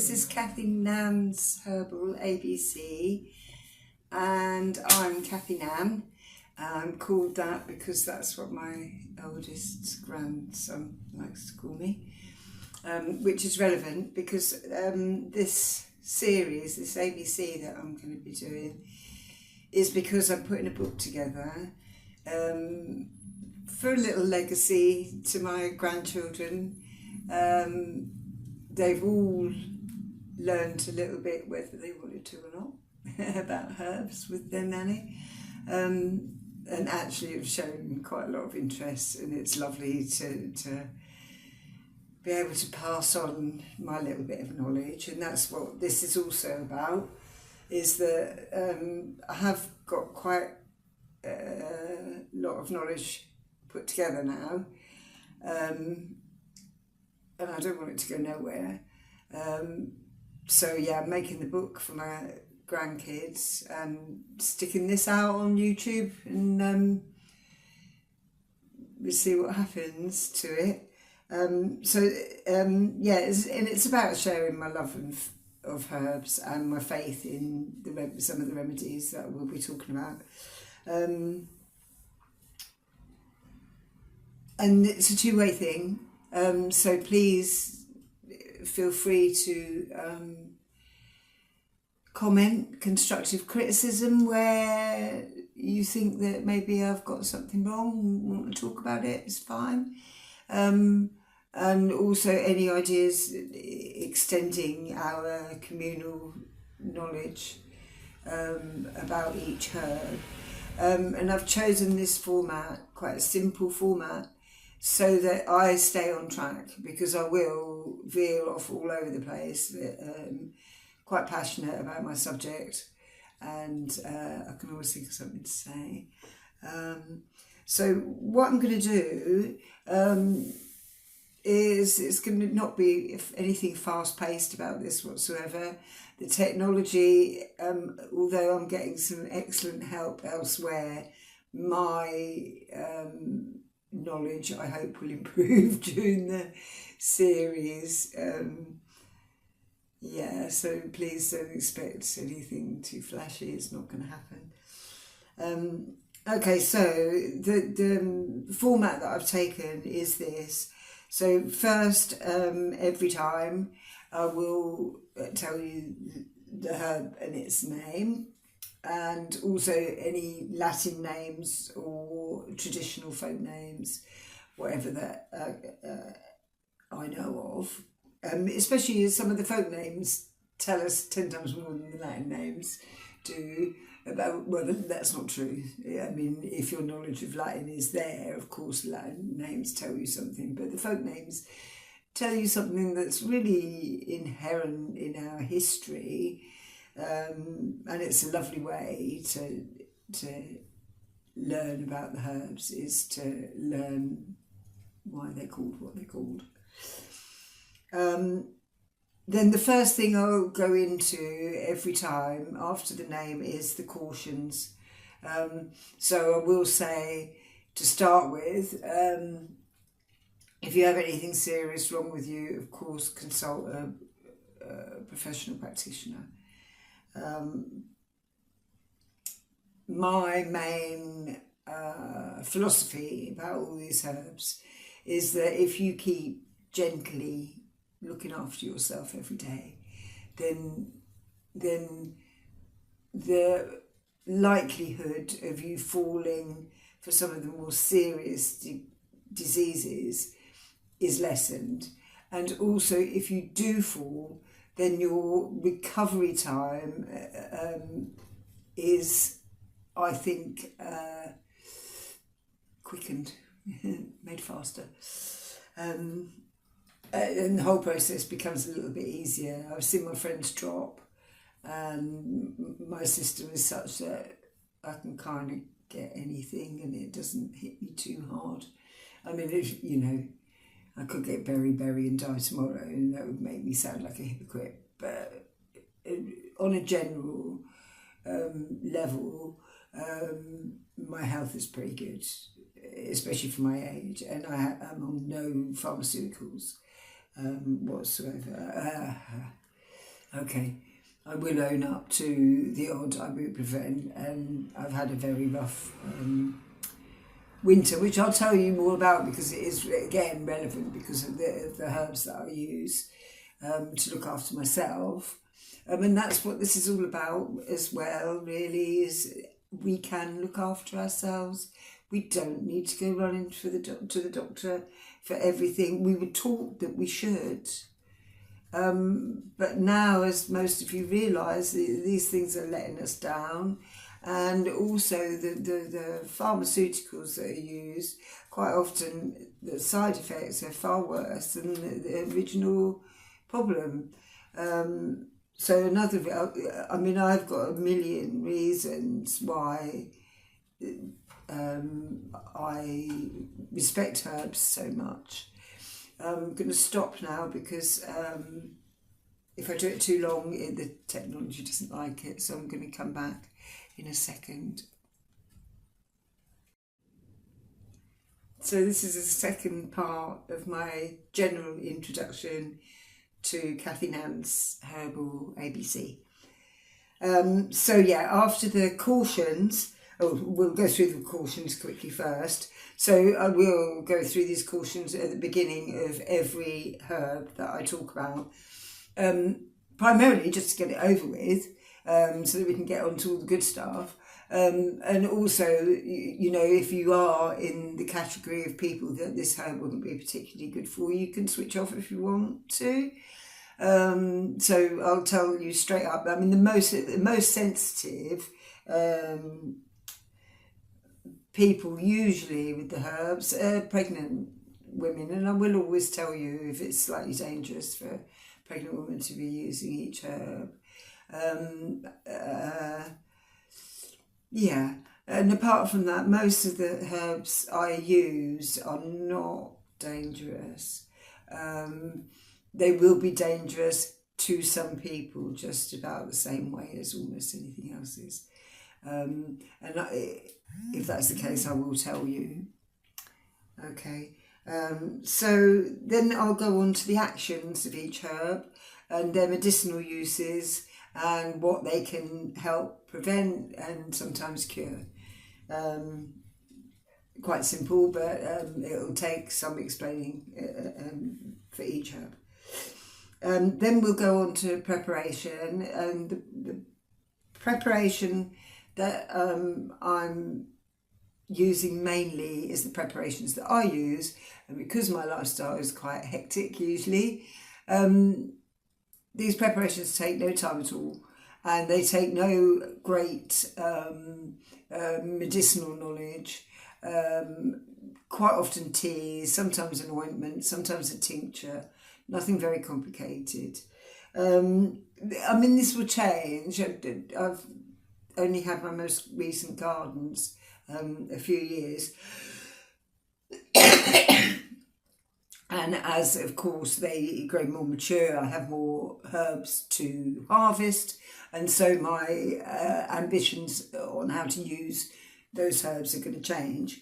this is Cathynnan's Herbal ABC, and I'm Cathynan. I'm called that because that's what my oldest grandson likes to call me, which is relevant because this series, this ABC that I'm going to be doing, is because I'm putting a book together for a little legacy to my grandchildren. They've all learned a little bit, whether they wanted to or not, about herbs with their nanny, and actually have shown quite a lot of interest, and it's lovely to be able to pass on my little bit of knowledge. And that's what this is also about, is that I have got quite a lot of knowledge put together now, and I don't want it to go nowhere. So yeah, I'm making the book for my grandkids and sticking this out on YouTube, and we'll see what happens to it. Yeah, it's about sharing my love of herbs and my faith in some of the remedies that we'll be talking about. And it's a two-way thing. So please feel free to comment constructive criticism where you think that maybe I've got something wrong, want to talk about it, it's fine. And also any ideas extending our communal knowledge about each herb. And I've chosen this format, quite a simple format, so that I stay on track, because I will veer off all over the place. Quite passionate about my subject, and I can always think of something to say. So what I'm going to do is, it's going to not be, if anything, fast-paced about this whatsoever. The technology, although I'm getting some excellent help elsewhere, my knowledge, I hope, will improve during the series. Yeah, so please don't expect anything too flashy. It's not going to happen. Okay, so the format that I've taken is this. So first, every time I will tell you the herb and its name, and also any Latin names or traditional folk names, whatever that I know of. Especially as some of the folk names tell us 10 times more than the Latin names do. Well, that's not true. I mean, if your knowledge of Latin is there, of course Latin names tell you something, but the folk names tell you something that's really inherent in our history, and it's a lovely way to learn about the herbs, is to learn why they're called what they're called. Then the first thing I'll go into every time after the name is the cautions. So I will say, to start with, if you have anything serious wrong with you, of course consult a professional practitioner. My main philosophy about all these herbs is that if you keep gently looking after yourself every day, then the likelihood of you falling for some of the more serious diseases is lessened. And also, if you do fall, then your recovery time is, I think, quickened, made faster. And the whole process becomes a little bit easier. I've seen my friends drop, and my system is such that I can kind of get anything and it doesn't hit me too hard. I mean, if, you know, I could get berry and die tomorrow, and that would make me sound like a hypocrite. But on a general level, my health is pretty good, especially for my age, and I'm on no pharmaceuticals whatsoever. Okay, I will own up to the odd ibuprofen, and I've had a very rough winter, which I'll tell you more about because it is again relevant because of the herbs that I use to look after myself. And that's what this is all about as well, really, is we can look after ourselves. We don't need to go running to the doctor for everything. We were taught that we should. But now, as most of you realise, these things are letting us down. And also the pharmaceuticals that are used, quite often the side effects are far worse than the original problem. So I've got a million reasons why I respect herbs so much. I'm going to stop now because if I do it too long, the technology doesn't like it. So I'm going to come back in a second. So this is the second part of my general introduction to Cathinan's Herbal ABC. After the cautions, we'll go through the cautions quickly first. So I will go through these cautions at the beginning of every herb that I talk about, primarily just to get it over with, so that we can get on to all the good stuff. And also, if you are in the category of people that this herb wouldn't be particularly good for, you can switch off if you want to. So I'll tell you straight up. I mean, the most sensitive people usually with the herbs are pregnant women, and I will always tell you if it's slightly dangerous for a pregnant women to be using each herb. And apart from that, most of the herbs I use are not dangerous. They will be dangerous to some people just about the same way as almost anything else is. If that's the case, I will tell you. Okay, so then I'll go on to the actions of each herb and their medicinal uses and what they can help prevent and sometimes cure. Quite simple, but it'll take some explaining for each herb. Then we'll go on to preparation, and the preparation that I'm using mainly is the preparations that I use, and because my lifestyle is quite hectic usually, these preparations take no time at all, and they take no great medicinal knowledge. Quite often teas, sometimes an ointment, sometimes a tincture, nothing very complicated. This will change. I've only had my most recent gardens a few years. And as, of course, they grow more mature, I have more herbs to harvest. And so my ambitions on how to use those herbs are going to change.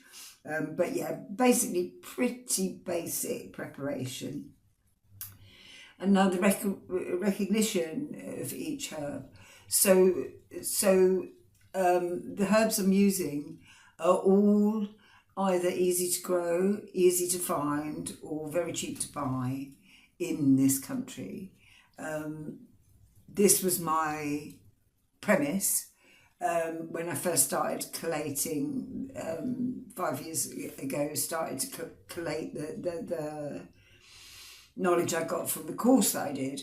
Basically pretty basic preparation. And now the recognition of each herb. So the herbs I'm using are all either easy to grow, easy to find, or very cheap to buy in this country. This was my premise when I first started collating 5 years ago. Started to collate the knowledge I got from the course that I did,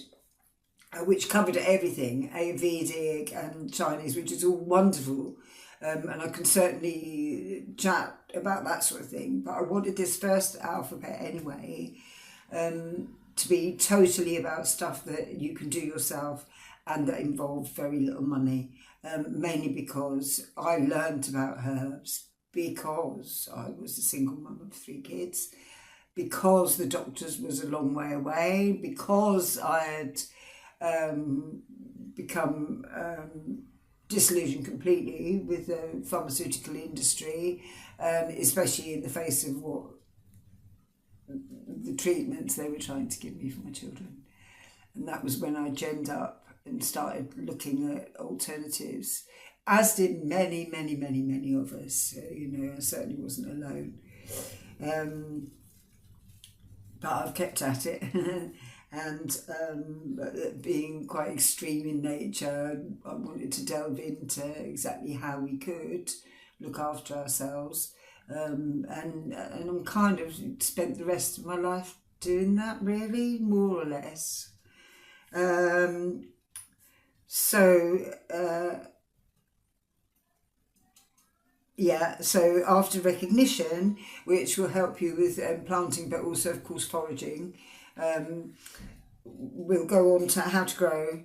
which covered everything, Ayurvedic and Chinese, which is all wonderful. And I can certainly chat about that sort of thing. But I wanted this first alphabet anyway to be totally about stuff that you can do yourself and that involve very little money. Mainly because I learned about herbs because I was a single mum of 3 kids, because the doctors was a long way away, because I had become disillusioned completely with the pharmaceutical industry, especially in the face of what the treatments they were trying to give me for my children. And that was when I genned up and started looking at alternatives, as did many, many, many, many of us. I certainly wasn't alone. But I've kept at it. And being quite extreme in nature, I wanted to delve into exactly how we could look after ourselves. And I'm kind of spent the rest of my life doing that, really, more or less. So after recognition, which will help you with planting, but also, of course, foraging, we'll go on to how to grow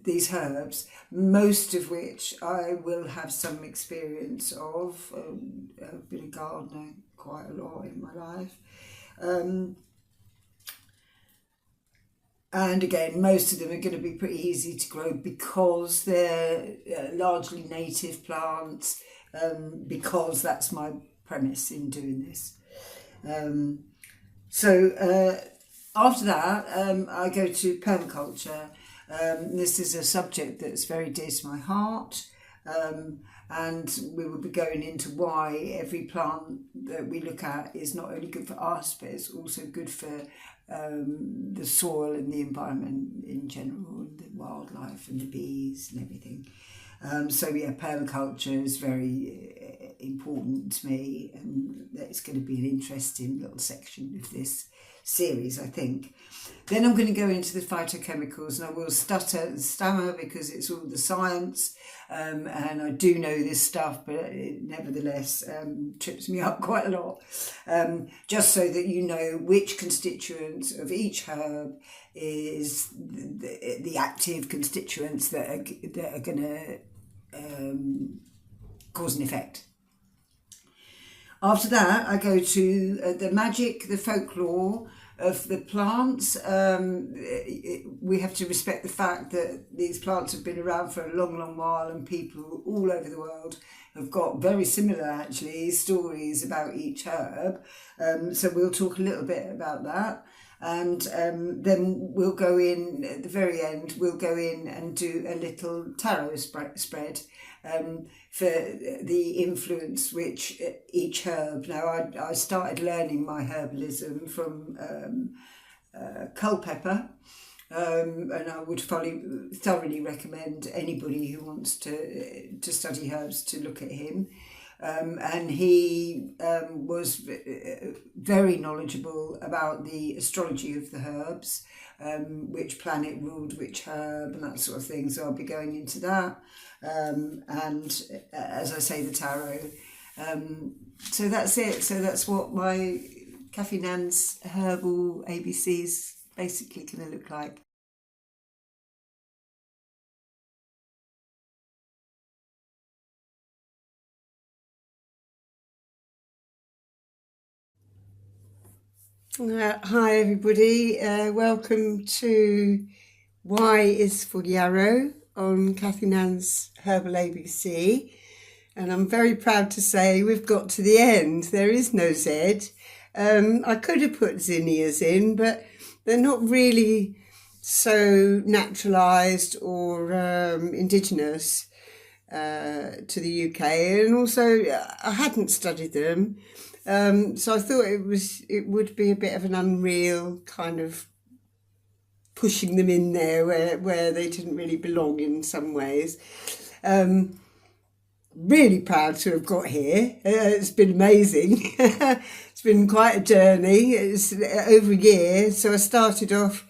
these herbs, most of which I will have some experience of. I've been a gardener quite a lot in my life. And again, most of them are going to be pretty easy to grow because they're largely native plants, because that's my premise in doing this. After that, I go to permaculture. This is a subject that's very dear to my heart, and we will be going into why every plant that we look at is not only good for us, but it's also good for the soil and the environment in general, and the wildlife and the bees and everything. Permaculture is very important to me, and it's going to be an interesting little section of this series, I think. Then I'm going to go into the phytochemicals, and I will stutter and stammer because it's all the science, and I do know this stuff, but it nevertheless trips me up quite a lot. Just so that you know which constituents of each herb is the active constituents that are going to cause an effect. After that, I go to the magic, the folklore of the plants. We have to respect the fact that these plants have been around for a long, long while, and people all over the world have got very similar, actually, stories about each herb. So we'll talk a little bit about that. And then we'll go in, at the very end, we'll go in and do a little tarot spread for the influence which each herb. Now, I started learning my herbalism from culpepper, and I would thoroughly recommend anybody who wants to study herbs to look at him. And he was very knowledgeable about the astrology of the herbs, which planet ruled which herb and that sort of thing. So I'll be going into that. And as I say, the tarot. So that's it. So that's what my Cathynan's Herbal ABC's basically going to look like. Hi everybody, welcome to Y is for Yarrow on Cathynan's Herbal ABC, and I'm very proud to say we've got to the end. There is no Z. I could have put zinnias in, but they're not really so naturalised or indigenous to the UK, and also I hadn't studied them. So I thought it would be a bit of an unreal kind of pushing them in there where they didn't really belong in some ways. Really proud to have got here. It's been amazing. It's been quite a journey. It's over a year. So I started off,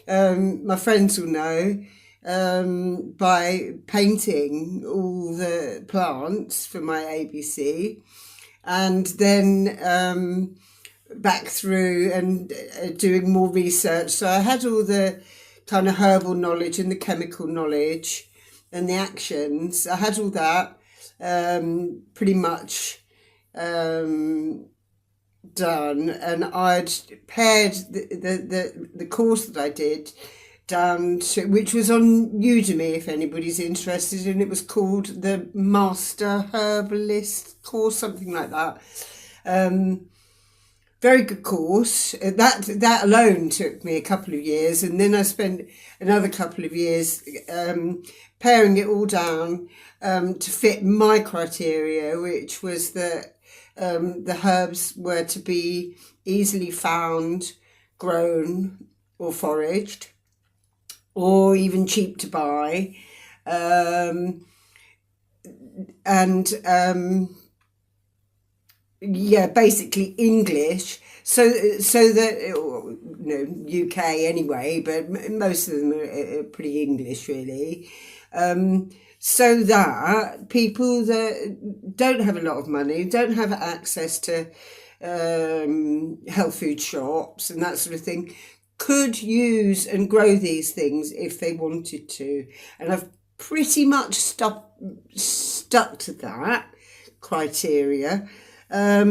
my friends will know, by painting all the plants for my ABC. And then back through and doing more research. So I had all the kind of herbal knowledge and the chemical knowledge and the actions. I had all that pretty much done, and I'd paired the course that I did down to, which was on Udemy if anybody's interested, and it was called the Master Herbalist course, something like that. very good course. That alone took me a couple of years, and then I spent another couple of years paring it all down to fit my criteria, which was that the herbs were to be easily found, grown or foraged, or even cheap to buy, basically English, so that UK anyway, but most of them are pretty English really, so that people that don't have a lot of money, don't have access to health food shops and that sort of thing, could use and grow these things if they wanted to. And I've pretty much stuck to that criteria. I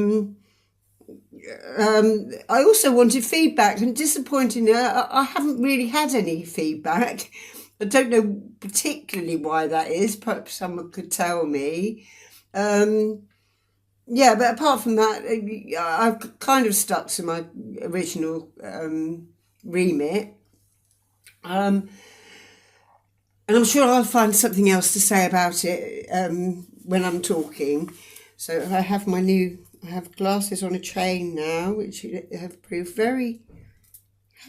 also wanted feedback, and disappointingly I haven't really had any feedback. I don't know particularly why that is. Perhaps someone could tell me. But apart from that, I've kind of stuck to my original remit. And I'm sure I'll find something else to say about it when I'm talking. So I have glasses on a chain now, which have proved very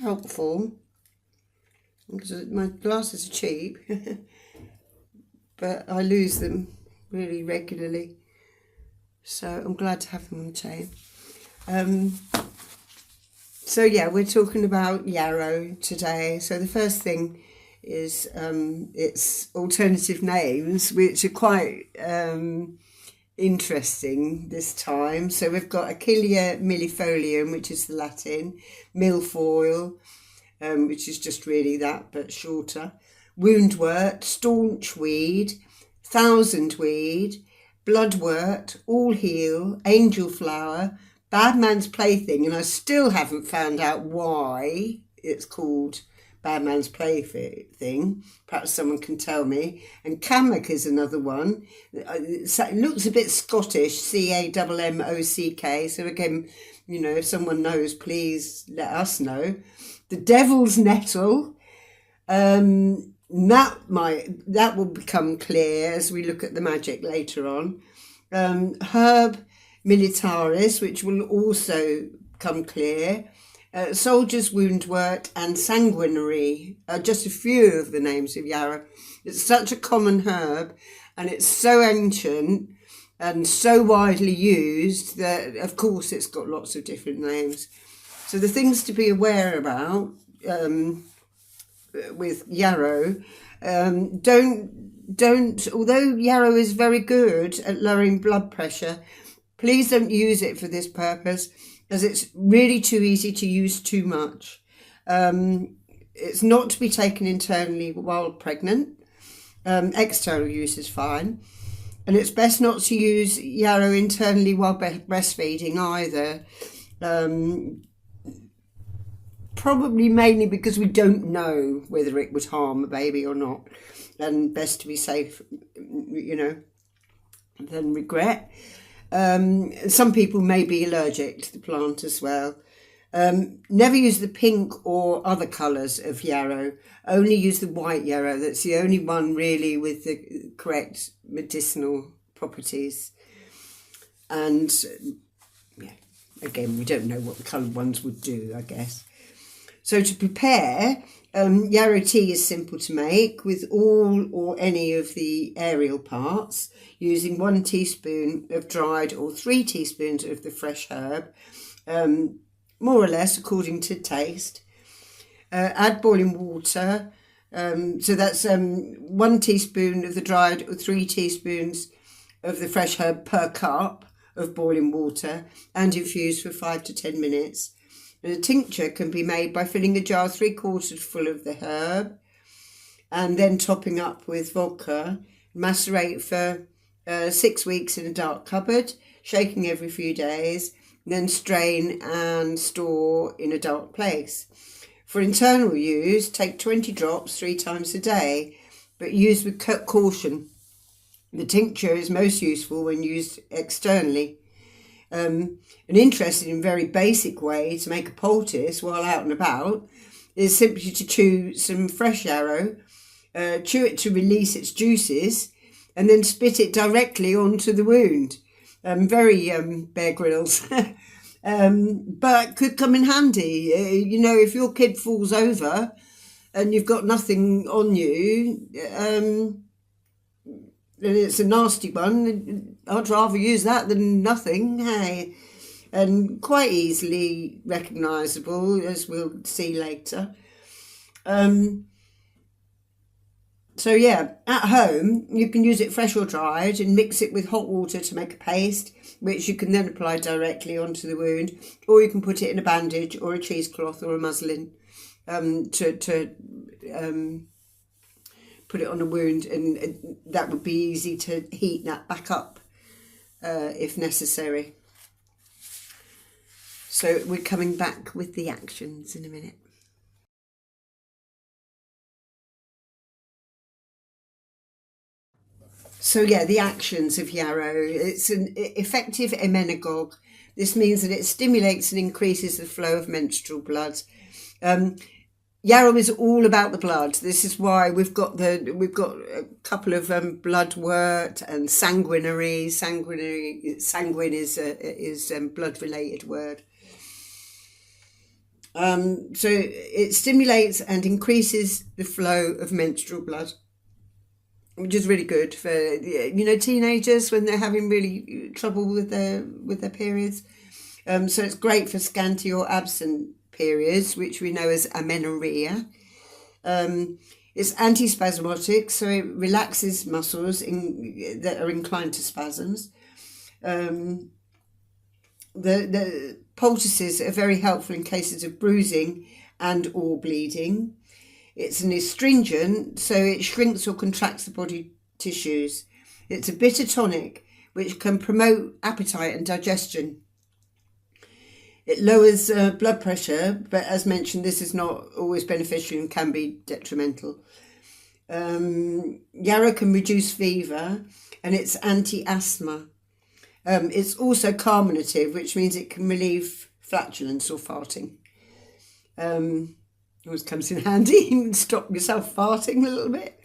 helpful, because my glasses are cheap, but I lose them really regularly. So I'm glad to have them on the chain. We're talking about yarrow today. So the first thing is its alternative names, which are quite interesting this time. So we've got Achillea millifolium, which is the Latin, milfoil, which is just really that but shorter, woundwort, staunchweed, thousandweed, bloodwort, all heal, angel flower, bad man's plaything, and I still haven't found out why it's called bad man's plaything. Perhaps someone can tell me. And Cammock is another one. It looks a bit Scottish, Cammock. So again, if someone knows, please let us know. The devil's nettle. That will become clear as we look at the magic later on. Herb militaris, which will also come clear. Soldier's woundwort and sanguinary are just a few of the names of yarrow. It's such a common herb, and it's so ancient and so widely used that, of course, it's got lots of different names. So the things to be aware about with yarrow, although yarrow is very good at lowering blood pressure, please don't use it for this purpose, as it's really too easy to use too much. It's not to be taken internally while pregnant. External use is fine. And it's best not to use yarrow internally while breastfeeding either. Probably mainly because we don't know whether it would harm a baby or not. And best to be safe, than regret. Some people may be allergic to the plant as well. Never use the pink or other colours of yarrow. Only use the white yarrow. That's the only one really with the correct medicinal properties. And again, we don't know what the coloured ones would do, I guess. So to prepare, yarrow tea is simple to make with all or any of the aerial parts, using 1 teaspoon of dried or 3 teaspoons of the fresh herb, more or less according to taste. Add boiling water. So that's 1 teaspoon of the dried or 3 teaspoons of the fresh herb per cup of boiling water, and infuse for 5 to 10 minutes. And a tincture can be made by filling a jar 3/4 full of the herb and then topping up with vodka. Macerate for 6 weeks in a dark cupboard, shaking every few days, then strain and store in a dark place. For internal use, take 20 drops 3 times a day, but use with caution. The tincture is most useful when used externally. An interesting and very basic way to make a poultice while out and about is simply to chew some fresh yarrow, chew it to release its juices, and then spit it directly onto the wound. Very Bear Grylls, but could come in handy. If your kid falls over and you've got nothing on you, and it's a nasty one, I'd rather use that than nothing, hey? And quite easily recognisable, as we'll see later. So yeah, at home, you can use it fresh or dried and mix it with hot water to make a paste, which you can then apply directly onto the wound, or you can put it in a bandage or a cheesecloth or a muslin to put it on a wound, and that would be easy to heat that back up if necessary. So we're coming back with the actions in a minute. So yeah, the actions of yarrow. It's an effective emmenagogue. This means that it stimulates and increases the flow of menstrual blood. Yarrow is all about the blood. This is why we've got a couple of bloodwort and sanguinary. Sanguine is blood related word. So it stimulates and increases the flow of menstrual blood, which is really good for teenagers when they're having really trouble with their periods. So it's great for scanty or absent periods, which we know as amenorrhea. It's antispasmodic, so it relaxes muscles that are inclined to spasms. The poultices are very helpful in cases of bruising and or bleeding. It's an astringent, so it shrinks or contracts the body tissues. It's a bitter tonic, which can promote appetite and digestion. It lowers blood pressure, but as mentioned, this is not always beneficial and can be detrimental. Yarrow can reduce fever, and it's anti-asthma. It's also carminative, which means it can relieve flatulence or farting. Always comes in handy. Stop yourself farting a little bit.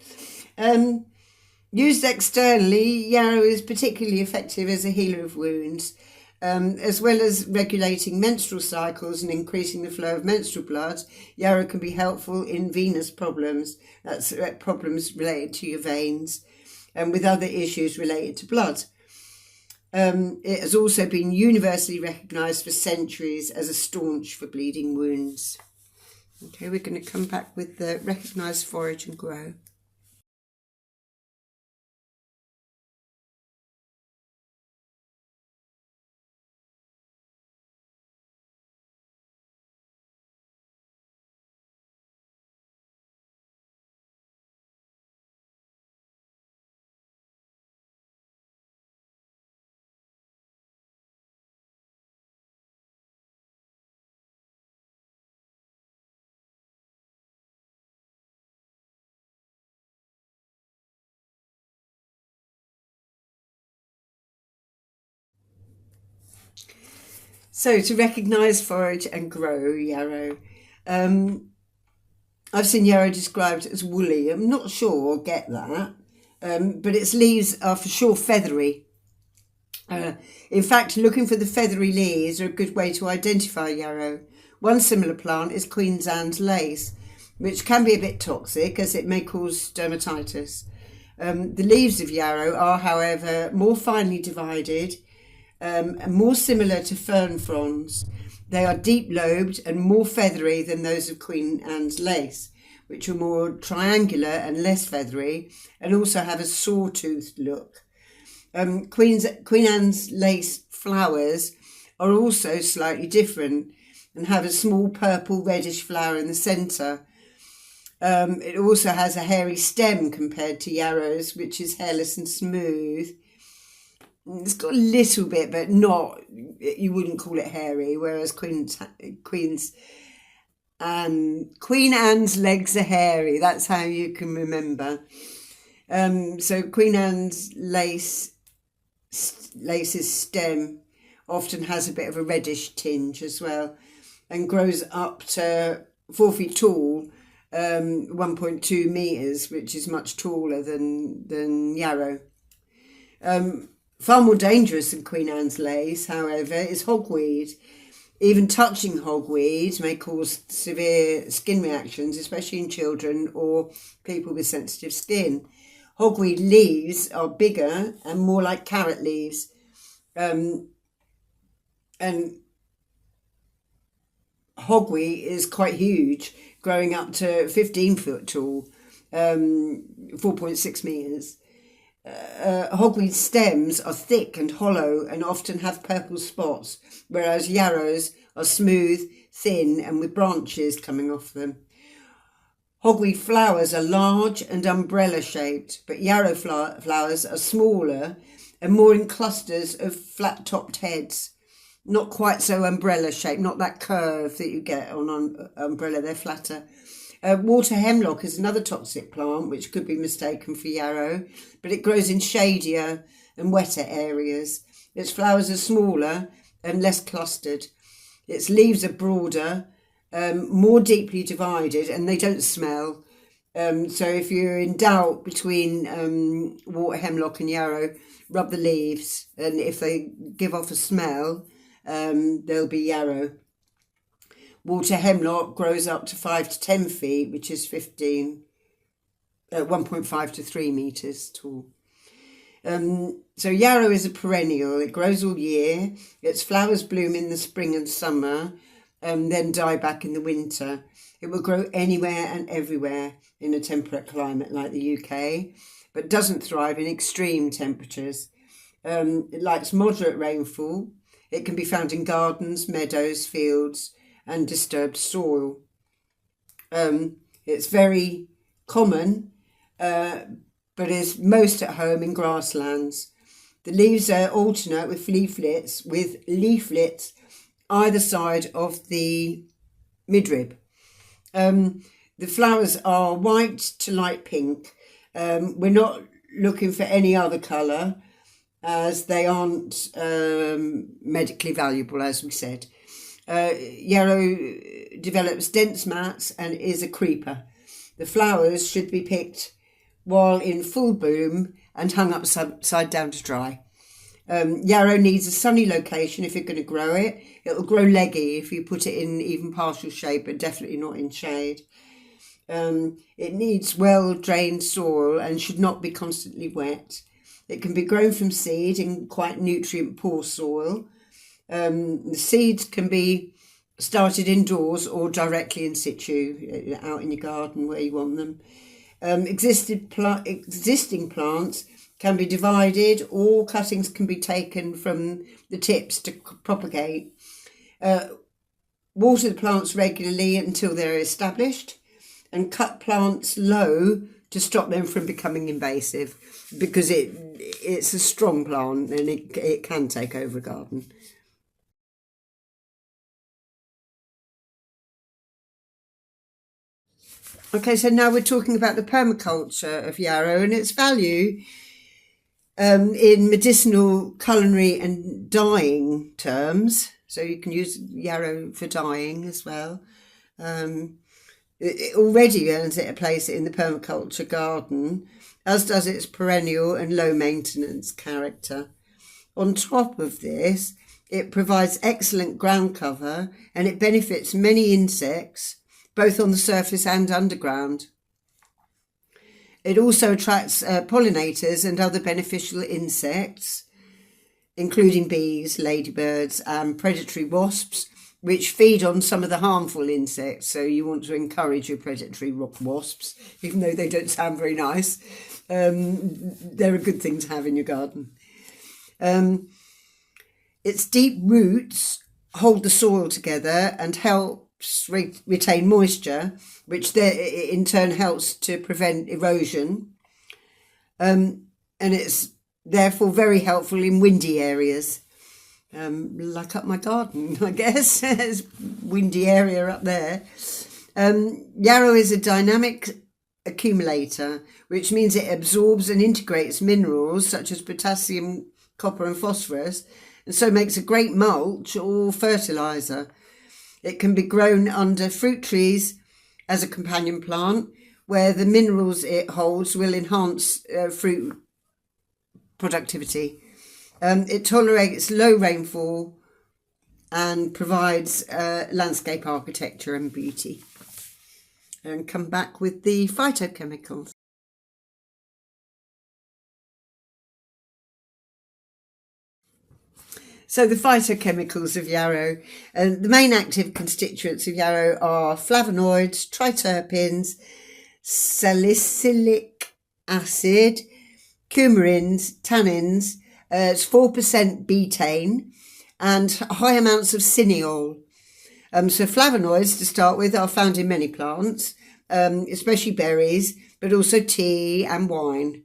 Used externally, yarrow is particularly effective as a healer of wounds, as well as regulating menstrual cycles and increasing the flow of menstrual blood. Yarrow can be helpful in venous problems. That's problems related to your veins, and with other issues related to blood. It has also been universally recognised for centuries as a staunch for bleeding wounds. Okay, we're going to come back with the recognise, forage and grow. So to recognise, forage and grow yarrow. I've seen yarrow described as woolly. I'm not sure I'll get that, but its leaves are for sure feathery. In fact, looking for the feathery leaves are a good way to identify yarrow. One similar plant is Queen Anne's lace, which can be a bit toxic as it may cause dermatitis. The leaves of yarrow are, however, more finely divided and more similar to fern fronds. They are deep-lobed and more feathery than those of Queen Anne's lace, which are more triangular and less feathery and also have a saw-toothed look. Queen Anne's lace flowers are also slightly different and have a small purple reddish flower in the centre. It also has a hairy stem compared to yarrow's, which is hairless and smooth. It's got a little bit, but not, you wouldn't call it hairy, whereas Queen Anne's legs are hairy. That's how you can remember. So Queen Anne's lace's stem often has a bit of a reddish tinge as well, and grows up to 4 feet tall, 1.2 metres, which is much taller than yarrow. Far more dangerous than Queen Anne's lace, however, is hogweed. Even touching hogweed may cause severe skin reactions, especially in children or people with sensitive skin. Hogweed leaves are bigger and more like carrot leaves. And hogweed is quite huge, growing up to 15 foot tall, 4.6 metres. Hogweed stems are thick and hollow and often have purple spots, whereas yarrows are smooth, thin and with branches coming off them. Hogweed flowers are large and umbrella shaped, but yarrow flowers are smaller and more in clusters of flat topped heads. Not quite so umbrella shaped, not that curve that you get on umbrella, they're flatter. Water hemlock is another toxic plant which could be mistaken for yarrow, but it grows in shadier and wetter areas. Its flowers are smaller and less clustered. Its leaves are broader, more deeply divided, and they don't smell. So if you're in doubt between water hemlock and yarrow, rub the leaves, and if they give off a smell, they'll be yarrow. Water hemlock grows up to 5 to 10 feet, which is 1.5 to 3 metres tall. So yarrow is a perennial. It grows all year. Its flowers bloom in the spring and summer, then die back in the winter. It will grow anywhere and everywhere in a temperate climate like the UK, but doesn't thrive in extreme temperatures. It likes moderate rainfall. It can be found in gardens, meadows, fields, and disturbed soil. It's very common, but is most at home in grasslands. The leaves are alternate with leaflets either side of the midrib. The flowers are white to light pink. We're not looking for any other colour, as they aren't medically valuable, as we said. Yarrow develops dense mats and is a creeper. The flowers should be picked while in full bloom and hung upside down to dry. Yarrow needs a sunny location if you're going to grow it. It will grow leggy if you put it in even partial shade, but definitely not in shade. It needs well-drained soil and should not be constantly wet. It can be grown from seed in quite nutrient-poor soil. The seeds can be started indoors or directly in situ, out in your garden where you want them. Existing plants can be divided, or cuttings can be taken from the tips to propagate. Water the plants regularly until they're established, and cut plants low to stop them from becoming invasive, because it's a strong plant and it can take over a garden. Okay, so now we're talking about the permaculture of yarrow and its value in medicinal, culinary and dyeing terms. So you can use yarrow for dyeing as well. It already earns it a place in the permaculture garden, as does its perennial and low maintenance character. On top of this, it provides excellent ground cover and it benefits many insects, both on the surface and underground. It also attracts pollinators and other beneficial insects, including bees, ladybirds and predatory wasps, which feed on some of the harmful insects. So you want to encourage your predatory wasps, even though they don't sound very nice. They're a good thing to have in your garden. Its deep roots hold the soil together and help retain moisture, which in turn helps to prevent erosion, and it's therefore very helpful in windy areas, like up my garden, I guess. There's a windy area up there. Yarrow is a dynamic accumulator, which means it absorbs and integrates minerals such as potassium, copper and phosphorus, and so makes a great mulch or fertiliser. It can be grown under fruit trees as a companion plant, where the minerals it holds will enhance fruit productivity. It tolerates low rainfall and provides landscape architecture and beauty. And come back with the phytochemicals. So the phytochemicals of yarrow, the main active constituents of yarrow are flavonoids, triterpenes, salicylic acid, coumarins, tannins. It's 4% betaine and high amounts of cineol. So flavonoids, to start with, are found in many plants, especially berries, but also tea and wine.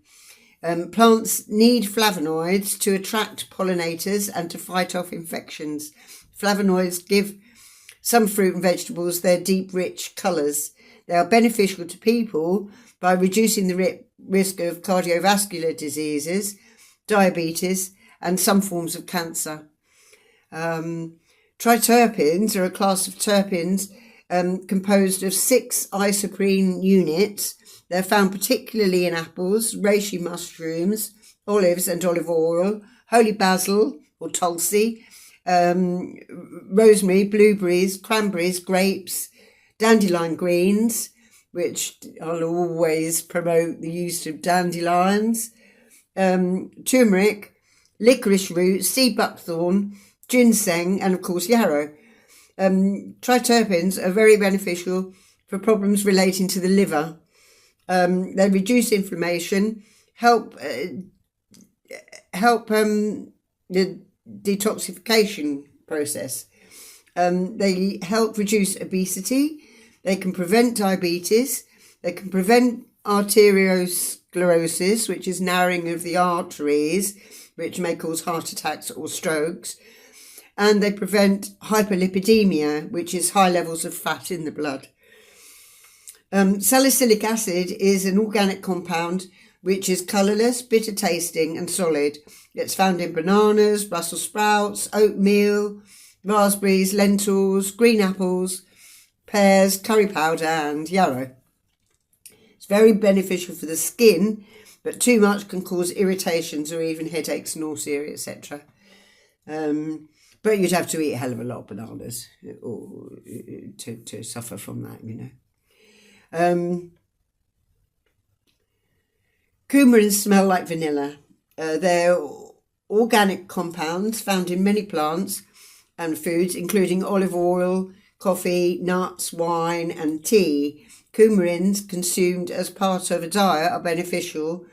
Plants need flavonoids to attract pollinators and to fight off infections. Flavonoids give some fruit and vegetables their deep, rich colours. They are beneficial to people by reducing the risk of cardiovascular diseases, diabetes, and some forms of cancer. Triterpenes are a class of terpenes composed of 6 isoprene units. They're found particularly in apples, reishi mushrooms, olives and olive oil, holy basil or tulsi, rosemary, blueberries, cranberries, grapes, dandelion greens, which I'll always promote the use of dandelions, turmeric, licorice root, sea buckthorn, ginseng, and of course yarrow. Triterpenes are very beneficial for problems relating to the liver. They reduce inflammation, help the detoxification process. They help reduce obesity. They can prevent diabetes. They can prevent arteriosclerosis, which is narrowing of the arteries, which may cause heart attacks or strokes. And they prevent hyperlipidemia, which is high levels of fat in the blood. Salicylic acid is an organic compound which is colourless, bitter tasting and solid. It's found in bananas, Brussels sprouts, oatmeal, raspberries, lentils, green apples, pears, curry powder and yarrow. It's very beneficial for the skin, but too much can cause irritations or even headaches, nausea, etc. But you'd have to eat a hell of a lot of bananas or to suffer from that, you know. Coumarins smell like vanilla. They're organic compounds found in many plants and foods, including olive oil, coffee, nuts, wine and tea. Coumarins consumed as part of a diet are beneficial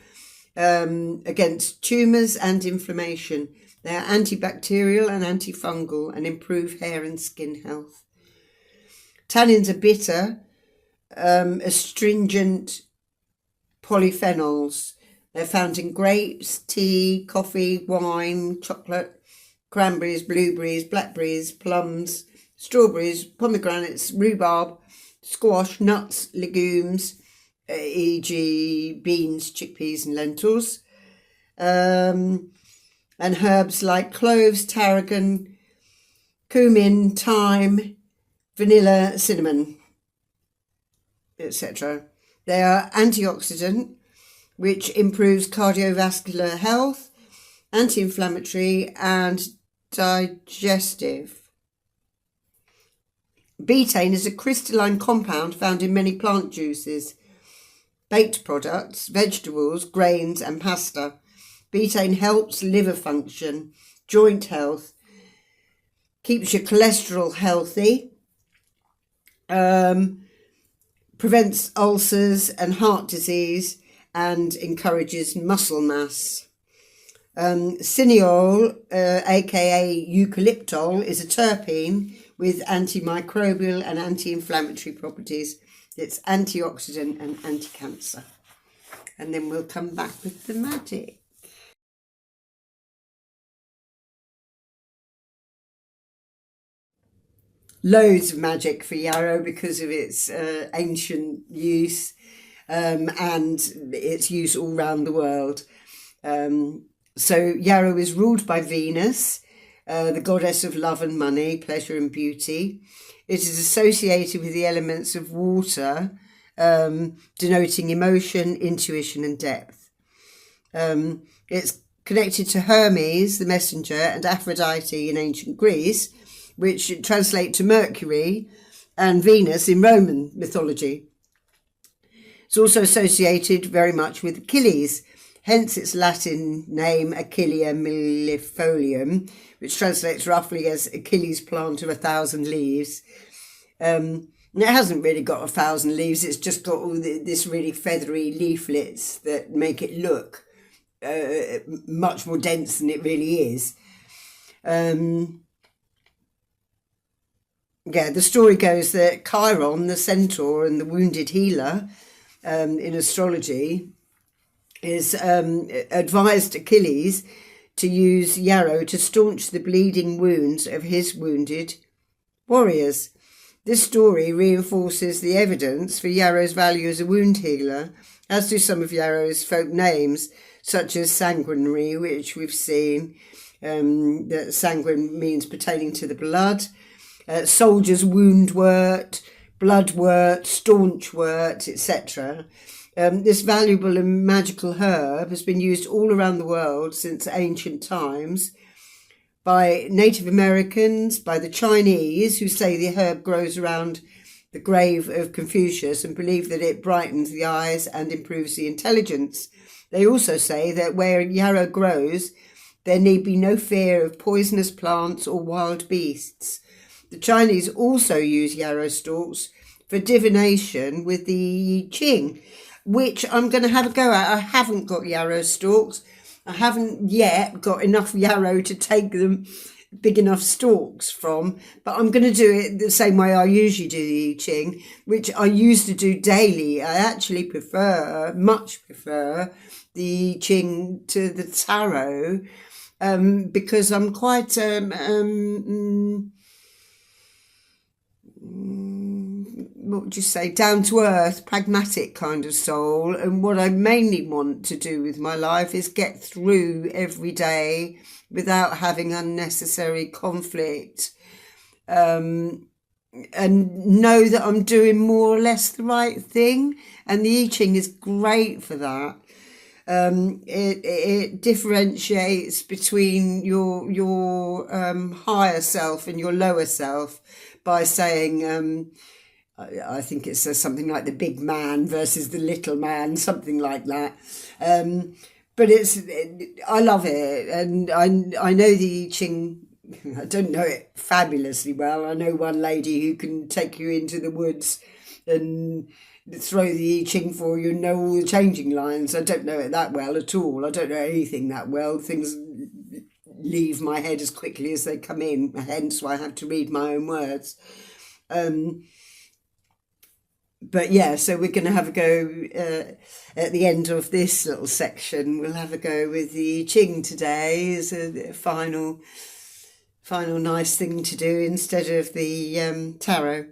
against tumours and inflammation. They are antibacterial and antifungal and improve hair and skin health. Tannins are bitter, astringent polyphenols. They're found in grapes, tea, coffee, wine, chocolate, cranberries, blueberries, blackberries, plums, strawberries, pomegranates, rhubarb, squash, nuts, legumes, e.g. beans, chickpeas and lentils, and herbs like cloves, tarragon, cumin, thyme, vanilla, cinnamon, etc. They are antioxidant, which improves cardiovascular health, anti-inflammatory and digestive. Betaine is a crystalline compound found in many plant juices, baked products, vegetables, grains and pasta. Betaine helps liver function, joint health, keeps your cholesterol healthy, prevents ulcers and heart disease, and encourages muscle mass. Cineol, aka eucalyptol, is a terpene with antimicrobial and anti-inflammatory properties. It's antioxidant and anti-cancer. And then we'll come back with the magic. Loads of magic for yarrow because of its ancient use and its use all around the world. So yarrow is ruled by Venus, the goddess of love and money, pleasure and beauty. It is associated with the elements of water, denoting emotion, intuition and depth. It's connected to Hermes, the messenger, and Aphrodite in ancient Greece, which translate to Mercury and Venus in Roman mythology. It's also associated very much with Achilles, hence its Latin name Achillea millefolium, which translates roughly as Achilles plant of 1,000 leaves. It hasn't really got 1,000 leaves, it's just got all this really feathery leaflets that make it look much more dense than it really is. The story goes that Chiron, the centaur and the wounded healer in astrology, is advised Achilles to use yarrow to staunch the bleeding wounds of his wounded warriors. This story reinforces the evidence for yarrow's value as a wound healer, as do some of yarrow's folk names, such as sanguinary, which we've seen, that sanguine means pertaining to the blood, soldier's wound wort, blood wort, staunch wort, etc. This valuable and magical herb has been used all around the world since ancient times by Native Americans, by the Chinese, who say the herb grows around the grave of Confucius and believe that it brightens the eyes and improves the intelligence. They also say that where yarrow grows, there need be no fear of poisonous plants or wild beasts. The Chinese also use yarrow stalks for divination with the I Ching, which I'm going to have a go at. I haven't got yarrow stalks. I haven't yet got enough yarrow to take them big enough stalks from, but I'm going to do it the same way I usually do the I Ching, which I used to do daily. I actually much prefer the I Ching to the tarot, because I'm quite what would you say, down to earth, pragmatic kind of soul. And what I mainly want to do with my life is get through every day without having unnecessary conflict, and know that I'm doing more or less the right thing. And the I Ching is great for that. It differentiates between your higher self and your lower self by saying, I think it says something like the big man versus the little man, something like that. But I love it, and I know the I Ching. I don't know it fabulously well. I know one lady who can take you into the woods and throw the I Ching for you and know all the changing lines. I don't know it that well at all. I don't know anything that well. Things leave my head as quickly as they come in, hence why I have to read my own words. But yeah, so we're going to have a go at the end of this little section. We'll have a go with the I Ching today as a final nice thing to do instead of the tarot.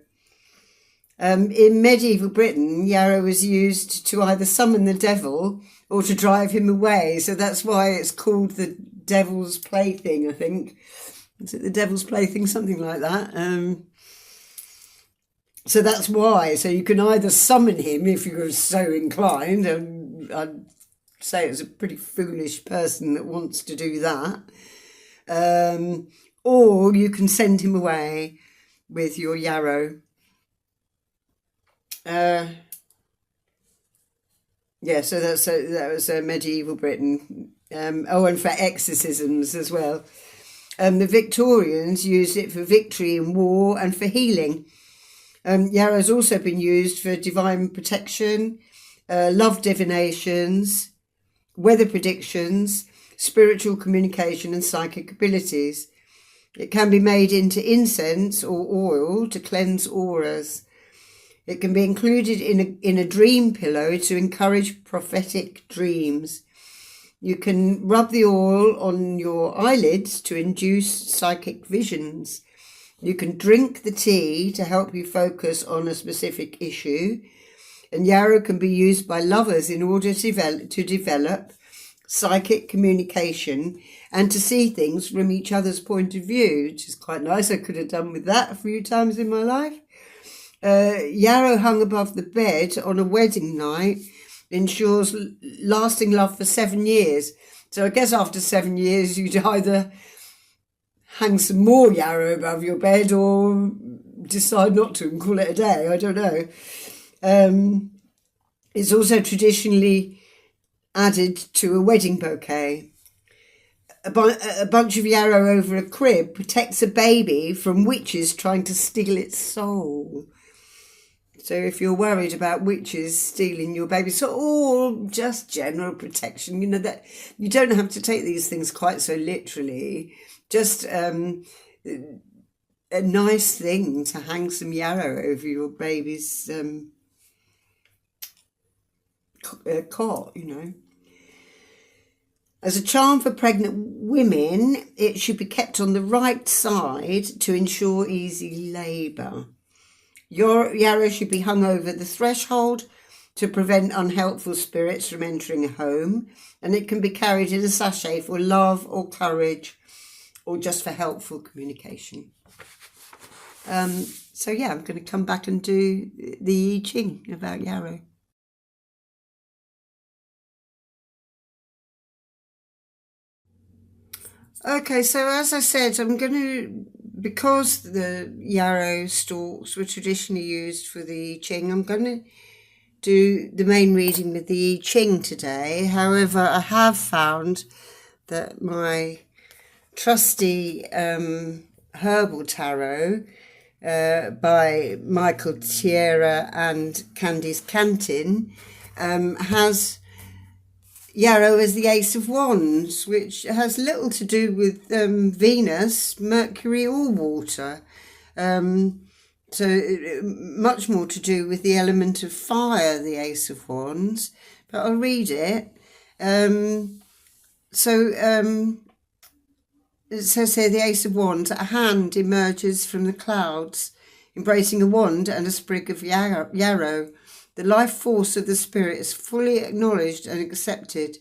In medieval Britain, yarrow was used to either summon the devil or to drive him away. So that's why it's called the devil's plaything, I think. Is it the devil's plaything? Something like that. So that's why. So you can either summon him if you were so inclined, and I'd say it's a pretty foolish person that wants to do that. Or you can send him away with your yarrow. So that was medieval Britain. And for exorcisms as well. The Victorians used it for victory in war and for healing. Yarrow has also been used for divine protection, love divinations, weather predictions, spiritual communication and psychic abilities. It can be made into incense or oil to cleanse auras. It can be included in a dream pillow to encourage prophetic dreams. You can rub the oil on your eyelids to induce psychic visions. You can drink the tea to help you focus on a specific issue. And yarrow can be used by lovers in order to develop psychic communication and to see things from each other's point of view, which is quite nice. I could have done with that a few times in my life. Yarrow hung above the bed on a wedding night ensures lasting love for 7 years. So I guess after 7 years, you'd either hang some more yarrow above your bed or decide not to and call it a day. I don't know. It's also traditionally added to a wedding bouquet. A bunch of yarrow over a crib protects a baby from witches trying to steal its soul. So if you're worried about witches stealing your baby, so all just general protection, you know, that you don't have to take these things quite so literally. Just a nice thing to hang some yarrow over your baby's cot, you know. As a charm for pregnant women, it should be kept on the right side to ensure easy labour. Your yarrow should be hung over the threshold to prevent unhelpful spirits from entering a home, and it can be carried in a sachet for love or courage or just for helpful communication. So yeah, I'm going to come back and do the I Ching about yarrow. Okay, so as I said, I'm going to, because the yarrow stalks were traditionally used for the I Ching, I'm going to do the main reading with the I Ching today. However, I have found that my trusty Herbal Tarot by Michael Tierra and Candice Cathynan has yarrow as the Ace of Wands, which has little to do with Venus, Mercury or water. So much more to do with the element of fire, the Ace of Wands. But I'll read it. It says here, the Ace of Wands, a hand emerges from the clouds, embracing a wand and a sprig of yarrow. The life force of the spirit is fully acknowledged and accepted.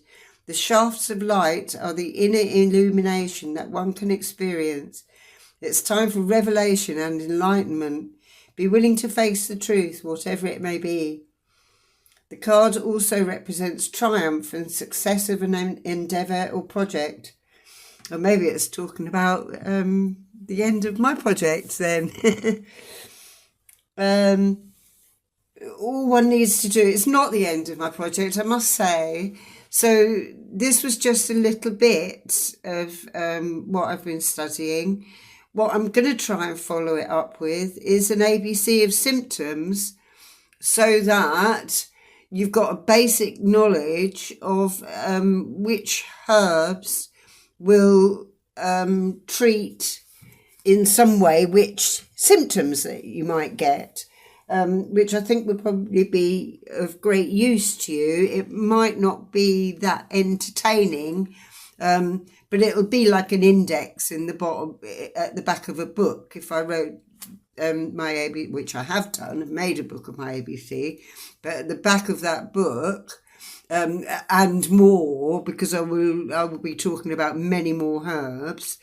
The shafts of light are the inner illumination that one can experience. It's time for revelation and enlightenment. Be willing to face the truth, whatever it may be. The card also represents triumph and success of an endeavour or project. Or maybe it's talking about the end of my project then. All one needs to do, it's not the end of my project, I must say. So this was just a little bit of what I've been studying. What I'm going to try and follow it up with is an ABC of symptoms so that you've got a basic knowledge of which herbs will treat in some way which symptoms that you might get. Which I think would probably be of great use to you. It might not be that entertaining, but it'll be like an index in the bottom, at the back of a book. If I wrote my ABC, which I have done, I've made a book of my ABC, but at the back of that book, and more, because I will be talking about many more herbs,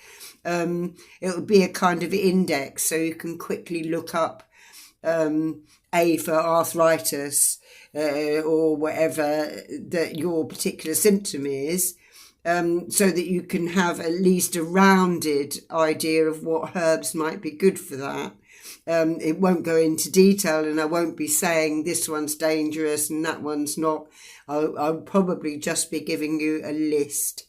it'll be a kind of index so you can quickly look up A for arthritis or whatever that your particular symptom is, so that you can have at least a rounded idea of what herbs might be good for that. It won't go into detail, and I won't be saying this one's dangerous and that one's not. I'll probably just be giving you a list.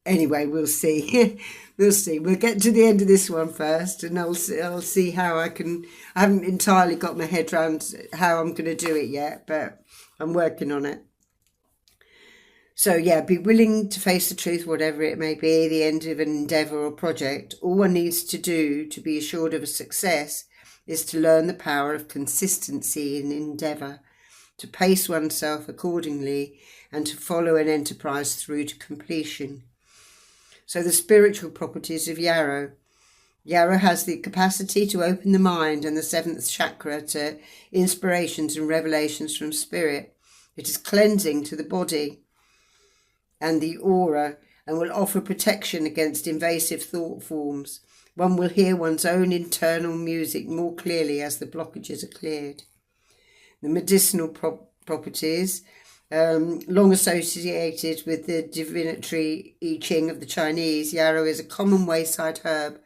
Anyway, we'll see. We'll see. We'll get to the end of this one first, and I'll see how I haven't entirely got my head around how I'm going to do it yet, but I'm working on it. So yeah, be willing to face the truth, whatever it may be, the end of an endeavour or project. All one needs to do to be assured of a success is to learn the power of consistency in endeavour, to pace oneself accordingly, and to follow an enterprise through to completion. So the spiritual properties of yarrow. Yarrow has the capacity to open the mind and the seventh chakra to inspirations and revelations from spirit. It is cleansing to the body and the aura, and will offer protection against invasive thought forms. One will hear one's own internal music more clearly as the blockages are cleared. The medicinal properties, long associated with the divinatory I Ching of the Chinese, yarrow is a common wayside herb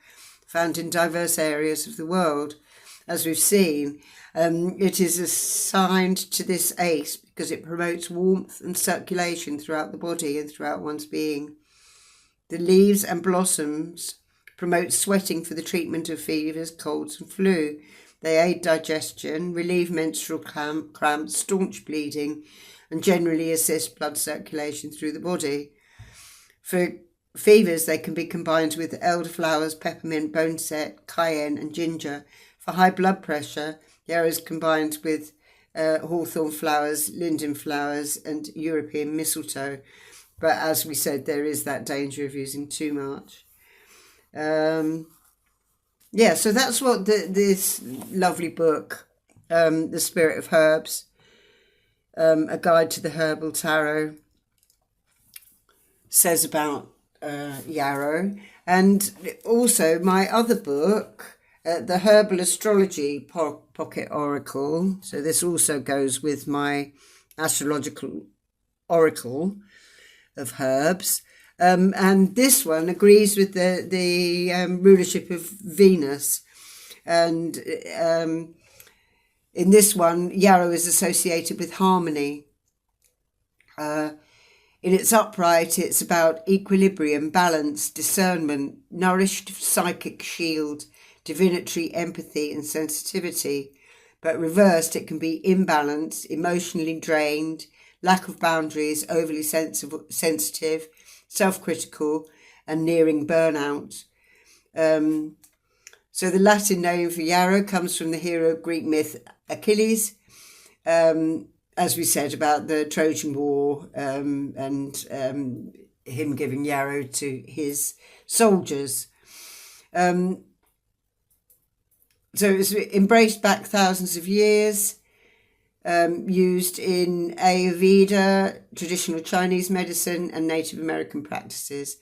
found in diverse areas of the world. As we've seen, it is assigned to this ace because it promotes warmth and circulation throughout the body and throughout one's being. The leaves and blossoms promote sweating for the treatment of fevers, colds and flu. They aid digestion, relieve menstrual cramps, staunch bleeding, and generally assist blood circulation through the body. For fevers, they can be combined with elderflowers, peppermint, boneset, cayenne and ginger. For high blood pressure, yarrow is combined with hawthorn flowers, linden flowers and European mistletoe. But as we said, there is that danger of using too much. So that's what this lovely book, The Spirit of Herbs, A Guide to the Herbal Tarot, says about yarrow. And also my other book, The Herbal Astrology Pocket Oracle. So this also goes with my astrological oracle of herbs. And this one agrees with the rulership of Venus. And in this one, yarrow is associated with harmony. In its upright, it's about equilibrium, balance, discernment, nourished psychic shield, divinatory empathy and sensitivity. But reversed, it can be imbalanced, emotionally drained, lack of boundaries, overly sensitive, self-critical and nearing burnout. So the Latin name for yarrow comes from the hero of Greek myth Achilles, as we said about the Trojan War, and him giving yarrow to his soldiers. So it's embraced back thousands of years. Used in Ayurveda, traditional Chinese medicine and Native American practices.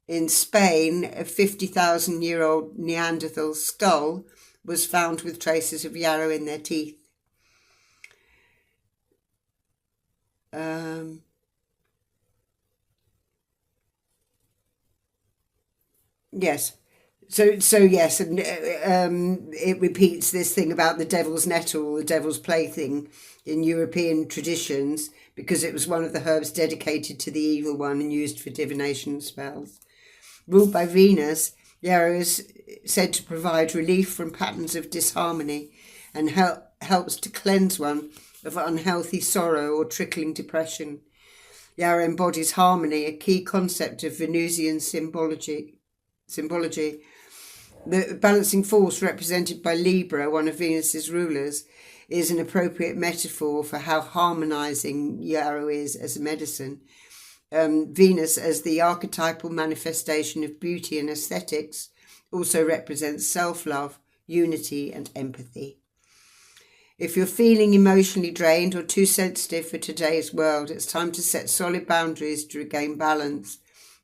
In Spain, a 50,000-year-old Neanderthal skull was found with traces of yarrow in their teeth. Yes. So yes, and it repeats this thing about the devil's nettle, the devil's plaything in European traditions, because it was one of the herbs dedicated to the evil one and used for divination spells. Ruled by Venus, yarrow is said to provide relief from patterns of disharmony and helps to cleanse one of unhealthy sorrow or trickling depression. Yarrow embodies harmony, a key concept of Venusian symbology. The balancing force represented by Libra, one of Venus's rulers, is an appropriate metaphor for how harmonizing yarrow is as a medicine. Venus, as the archetypal manifestation of beauty and aesthetics, also represents self-love, unity and empathy. If you're feeling emotionally drained or too sensitive for today's world, it's time to set solid boundaries to regain balance.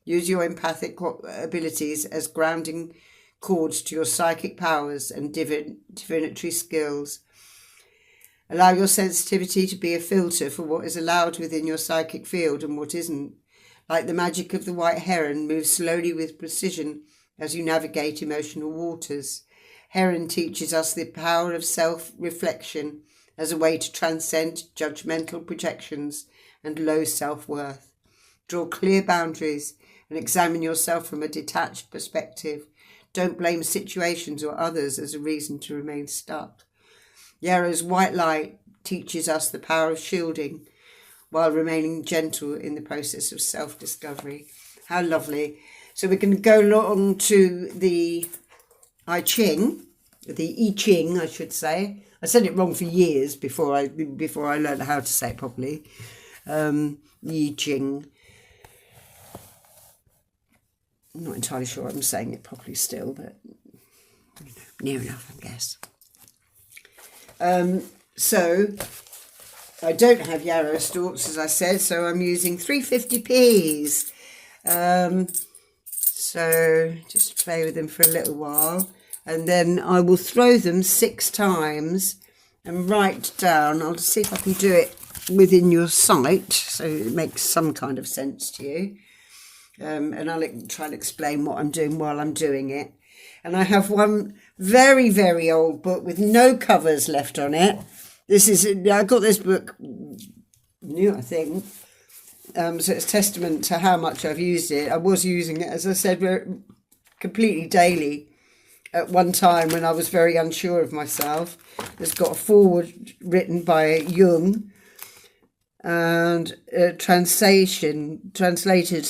Use your empathic abilities as grounding cords to your psychic powers and divinatory skills. Allow your sensitivity to be a filter for what is allowed within your psychic field and what isn't. Like the magic of the white heron, move slowly with precision as you navigate emotional waters. Heron teaches us the power of self-reflection as a way to transcend judgmental projections and low self-worth. Draw clear boundaries and examine yourself from a detached perspective. Don't blame situations or others as a reason to remain stuck. Yarrow's white light teaches us the power of shielding while remaining gentle in the process of self-discovery. How lovely. So we're going to go along to the I Ching, the I Ching, I should say. I said it wrong for years before I learned how to say it properly. I Ching. I'm not entirely sure I'm saying it properly still, but near enough, I guess. So I don't have yarrow stalks, as I said, so I'm using 350p's. So just play with them for a little while, and then I will throw them 6 times and write down. I'll see if I can do it within your sight so it makes some kind of sense to you. And I'll try and explain what I'm doing while I'm doing it. And I have one very, very old book with no covers left on it. I got this book new, I think. So it's testament to how much I've used it. I was using it, as I said, completely daily at one time when I was very unsure of myself. It's got a foreword written by Jung and a translator's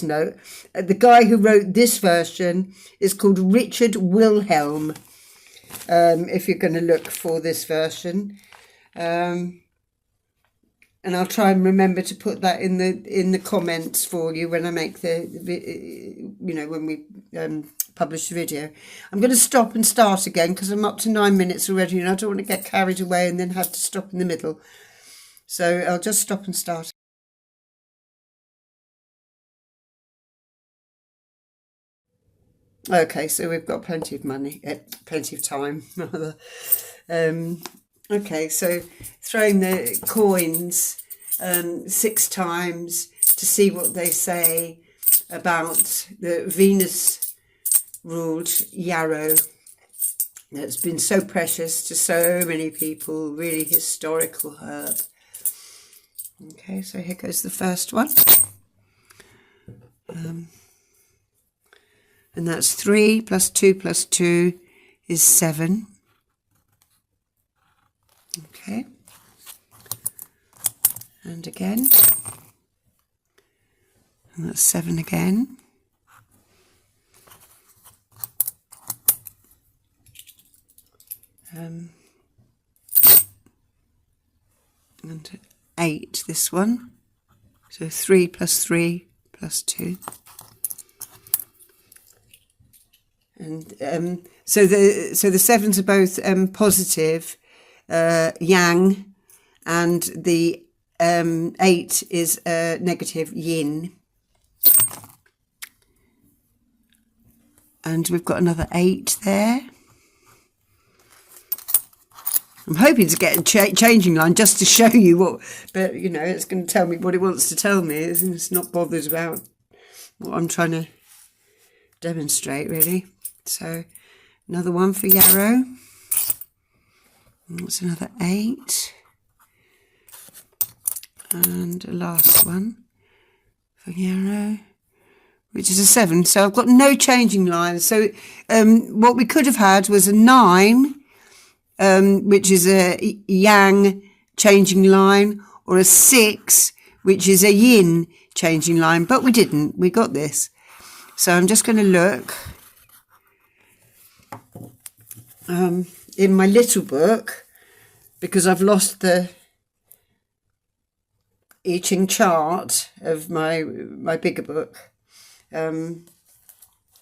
note. The guy who wrote this version is called Richard Wilhelm, if you're going to look for this version. And I'll try and remember to put that in the comments for you when I make when we publish the video. I'm going to stop and start again because I'm up to 9 minutes already, and I don't want to get carried away and then have to stop in the middle. So I'll just stop and start. Okay, so we've got plenty of plenty of time rather. Okay, so throwing the coins 6 times to see what they say about the Venus-ruled yarrow that's been so precious to so many people, really historical herb. Okay, so here goes the first one. And that's 3 plus 2 plus 2 is 7. Okay, and again, and that's 7 again, and 8 this one, so 3 plus 3 plus 2. And so the 7s are both positive, yang, and the 8 is negative, yin. And we've got another 8 there. I'm hoping to get a changing line just to show you what, but you know, it's going to tell me what it wants to tell me. It's not bothered about what I'm trying to demonstrate, really. So another one for yarrow. That's another 8. And a last one for yarrow, which is a 7. So I've got no changing lines. So what we could have had was a 9, which is a yang changing line, or a 6, which is a yin changing line. But we didn't. We got this. So I'm just going to look in my little book, because I've lost the I Ching chart of my bigger book.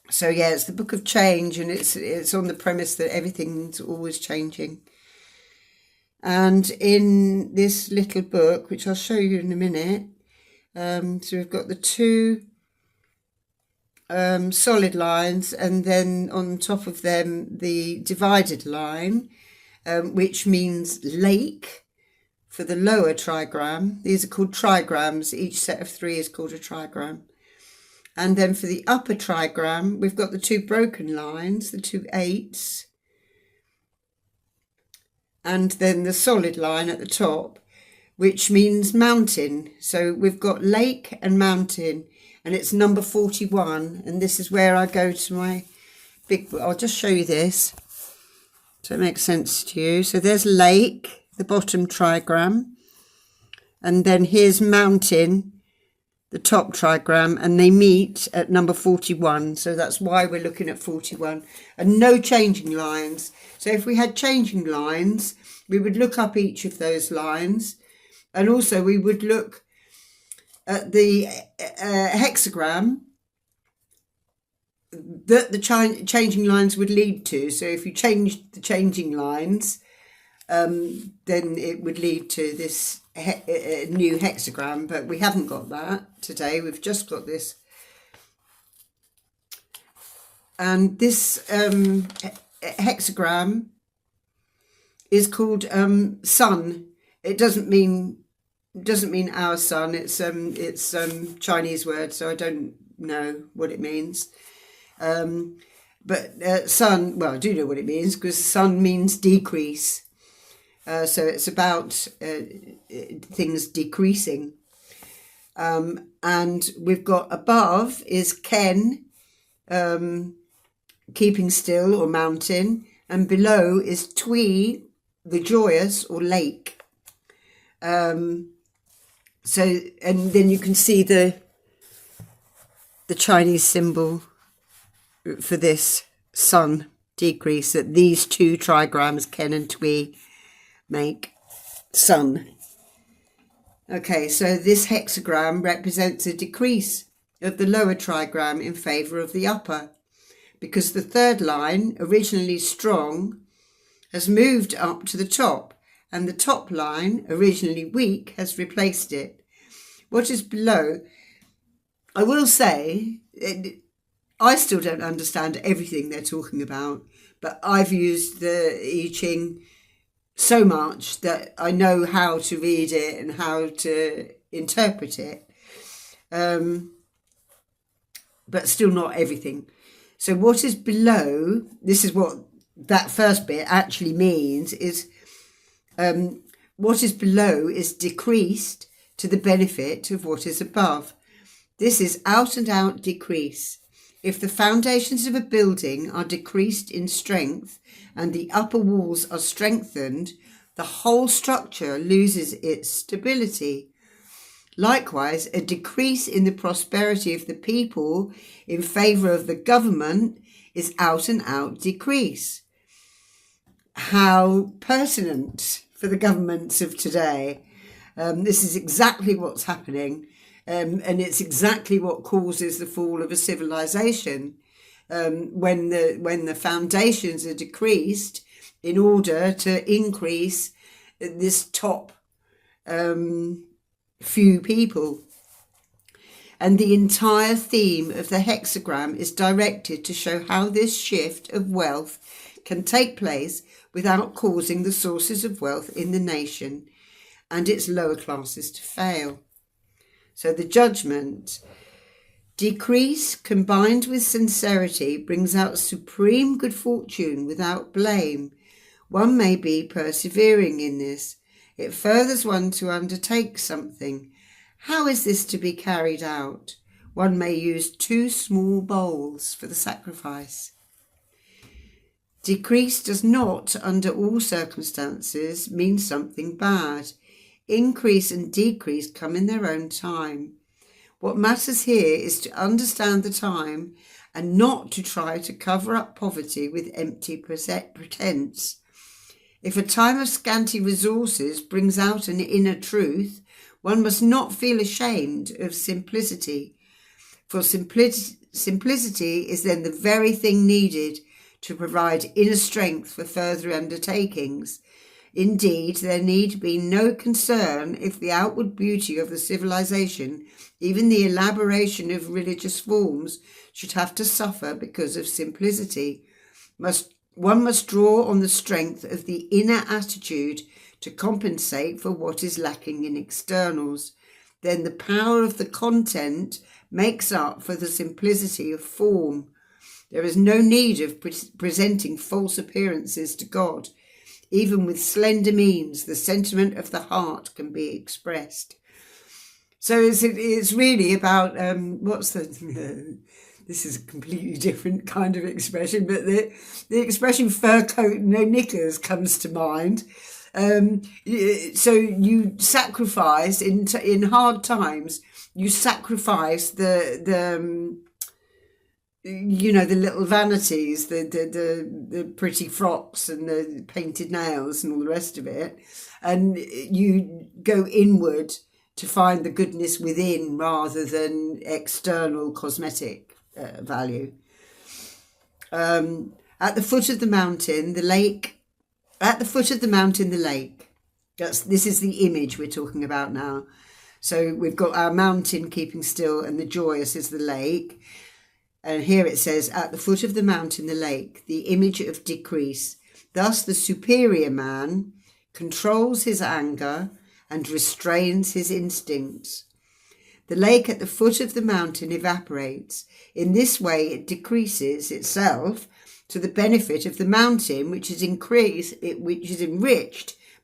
So yeah, it's the Book of Change, and it's on the premise that everything's always changing. And in this little book, which I'll show you in a minute, so we've got the 2 solid lines, and then on top of them the divided line, which means lake for the lower trigram. These are called trigrams. Each set of 3 is called a trigram. And then for the upper trigram, we've got the 2 broken lines, the 2 8s, and then the solid line at the top, which means mountain. So we've got lake and mountain, and it's number 41. And this is where I go to my big book. I'll just show you this so it makes sense to you. So there's lake, the bottom trigram, and then here's mountain, the top trigram, and they meet at number 41. So that's why we're looking at 41, and no changing lines. So if we had changing lines, we would look up each of those lines, and also we would look at the hexagram that the changing lines would lead to. So if you changed the changing lines, then it would lead to this a new hexagram, but we haven't got that today. We've just got this. And this hexagram is called sun. It doesn't mean our sun. It's Chinese word, so I don't know what it means. But sun, well, I do know what it means, because sun means decrease. So it's about things decreasing. And we've got above is Ken, keeping still or mountain, and below is Tui, the joyous or lake. So, and then you can see the Chinese symbol for this sun decrease, that these two trigrams, Ken and Tui, make sun. Okay, so this hexagram represents a decrease of the lower trigram in favour of the upper, because the third line, originally strong, has moved up to the top, and the top line, originally weak, has replaced it. What is below, I will say, I still don't understand everything they're talking about, but I've used the I Ching so much that I know how to read it and how to interpret it, but still not everything. So what is below, this is what that first bit actually means, is what is below is decreased to the benefit of what is above. This is out and out decrease. If the foundations of a building are decreased in strength and the upper walls are strengthened, the whole structure loses its stability. Likewise, a decrease in the prosperity of the people in favour of the government is out and out decrease. How pertinent for the governments of today. This is exactly what's happening, and it's exactly what causes the fall of a civilization, when the foundations are decreased in order to increase this top few people. And the entire theme of the hexagram is directed to show how this shift of wealth can take place without causing the sources of wealth in the nation and its lower classes to fail. So the judgment, decrease combined with sincerity brings out supreme good fortune without blame. One may be persevering in this. It furthers one to undertake something. How is this to be carried out? One may use 2 small bowls for the sacrifice. Decrease does not, under all circumstances, mean something bad. Increase and decrease come in their own time. What matters here is to understand the time and not to try to cover up poverty with empty pretense. If a time of scanty resources brings out an inner truth, one must not feel ashamed of simplicity, for simplicity is then the very thing needed to provide inner strength for further undertakings. Indeed, there need be no concern if the outward beauty of the civilization, even the elaboration of religious forms, should have to suffer because of simplicity. One must draw on the strength of the inner attitude to compensate for what is lacking in externals. Then the power of the content makes up for the simplicity of form. There is no need of presenting false appearances to God. Even with slender means, the sentiment of the heart can be expressed. So it's really about, this is a completely different kind of expression, but the expression fur coat, no knickers comes to mind. So you sacrifice, in hard times, you sacrifice the little vanities, the pretty frocks and the painted nails and all the rest of it, and you go inward to find the goodness within rather than external cosmetic value. At the foot of the mountain, the lake. This is the image we're talking about now. So we've got our mountain keeping still, and the joyous is the lake. And here it says, at the foot of the mountain, the lake, the image of decrease. Thus the superior man controls his anger and restrains his instincts. The lake at the foot of the mountain evaporates. In this way it decreases itself to the benefit of the mountain, which is enriched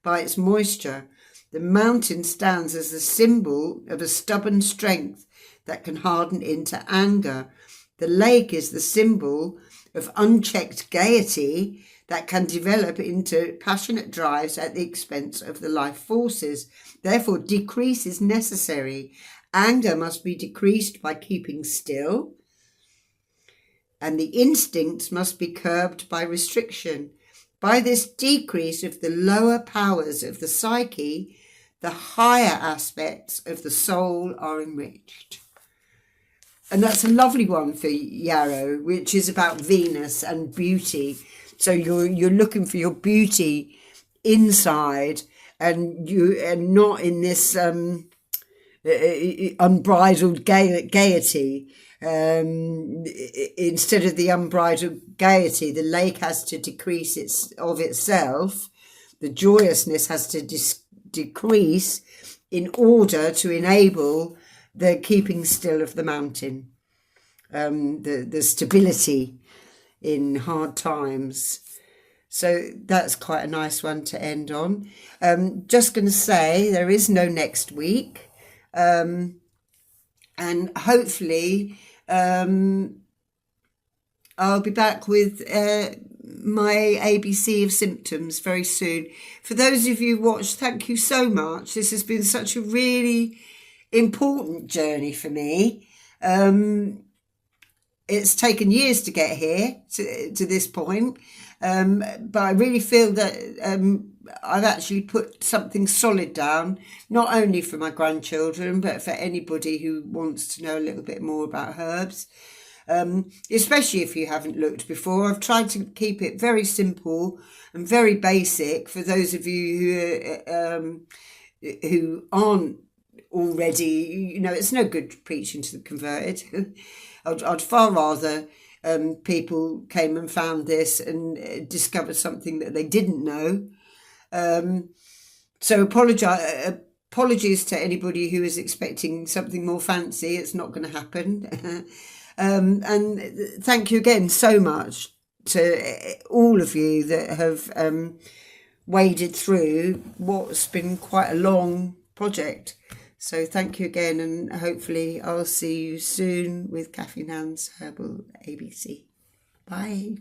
by its moisture. The mountain stands as a symbol of a stubborn strength that can harden into anger. The lake is the symbol of unchecked gaiety that can develop into passionate drives at the expense of the life forces. Therefore, decrease is necessary. Anger must be decreased by keeping still, and the instincts must be curbed by restriction. By this decrease of the lower powers of the psyche, the higher aspects of the soul are enriched. And that's a lovely one for Yarrow, which is about Venus and beauty. So you're looking for your beauty inside, and not in this unbridled gaiety. Instead of the unbridled gaiety, the lake has to decrease itself. The joyousness has to decrease in order to enable the keeping still of the mountain, the stability in hard times. So that's quite a nice one to end on. Just going to say there is no next week. And hopefully I'll be back with my ABC of symptoms very soon. For those of you who watched, thank you so much. This has been such a really important journey for me. It's taken years to get here to this point, but I really feel that I've actually put something solid down, not only for my grandchildren, but for anybody who wants to know a little bit more about herbs, especially if you haven't looked before. I've tried to keep it very simple and very basic for those of you who aren't already, it's no good preaching to the converted. I'd far rather people came and found this and discovered something that they didn't know. So apologies to anybody who is expecting something more fancy. It's not going to happen. And thank you again so much to all of you that have waded through what's been quite a long project. So thank you again, and hopefully I'll see you soon with Cathynan's Herbal ABC. Bye.